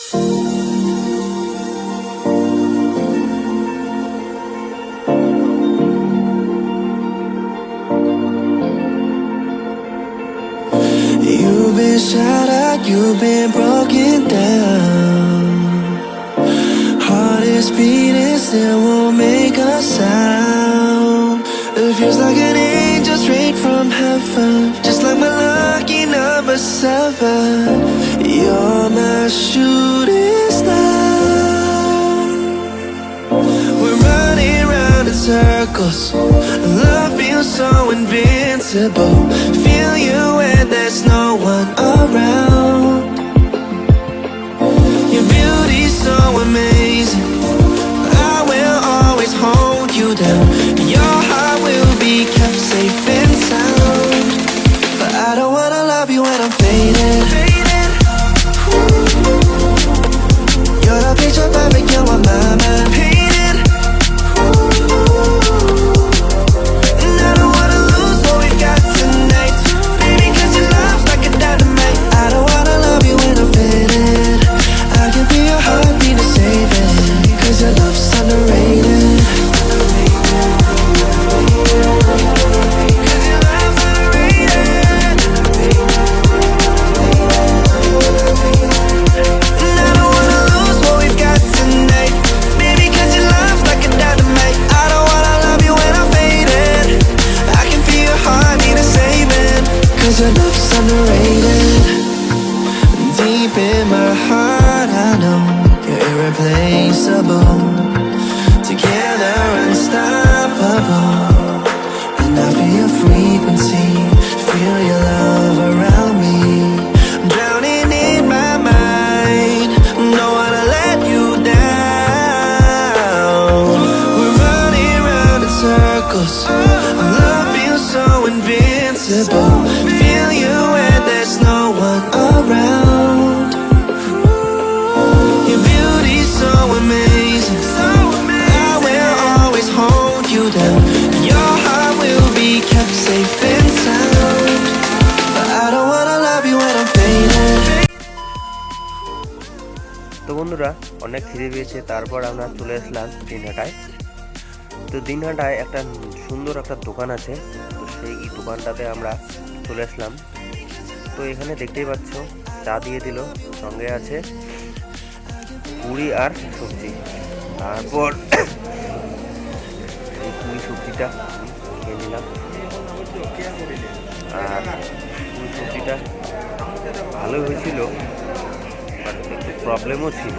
You've been shattered, you've been broken down. Heart is beating, still won't make a sound. It feels like an angel straight from heaven, just like my lucky number 7. You're my shooting star. We're running round in circles. Love feels so invincible. Feel you when there's no one around. Your beauty's so amazing. I will always hold you down. Your heart will be kept safe and sound. But I don't wanna love you when I'm faded. You're the picture perfect, you're on my mind. Painted. And I don't wanna lose what we've got tonight. Baby, 'cause your love's like a dynamite. I don't wanna love you when I'm faded. I can feel your heartbeat to save it. 'Cause your love's underrated. 'Cause your love's underrated. And I don't wanna lose what we've got tonight. Baby, 'cause your love's like a dynamite. I don't wanna love you when I'm faded. I can feel your heartbeat to save it. 'Cause your love's underrated. Deep in my heart, I know you're irreplaceable. Together, unstoppable. And I feel your frequency, feel your love around me. I'm drowning in my mind, don't wanna let you down. We're running round in circles. Love feels so invincible. Feel you when there's no one around. Your beauty's so amazing. I will always hold you down. Your heart will be kept safe and sound. But I don't wanna love you when I'm faded. তো বন্ধুরা, অনেক খিদে পেয়েছে, তারপর আমরা চলে আসলাম দিনহাটায়। তো দিনহাটায় একটা সুন্দর একটা দোকান আছে, তো সেই দোকানটাতে আমরা চলে আসলাম। তো এখানে দেখতেই পাচ্ছ চা দিয়ে দিল, সঙ্গে আছে পুরি আর সবজি। তারপর এই পুরি সবজিটা খেয়ে নিলাম, আর পুরি সবজিটা ভালোই হয়েছিল, বাট একটু প্রবলেমও ছিল।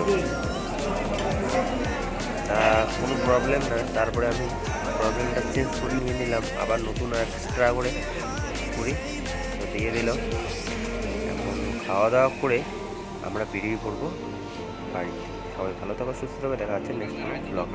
কোনো প্রবলেম না, তারপরে আমি প্রবলেমটা চেঞ্জ করে নিয়ে নিলাম, আবার নতুন এক্সট্রা করে পুরি তো দিয়ে দিল। এখন খাওয়া দাওয়া করে আমরা বেরিয়ে পড়বো বাড়ি। সবাই ভালো থাকো, সুস্থ থাকো, দেখা যাচ্ছে নেক্সট ব্লগ।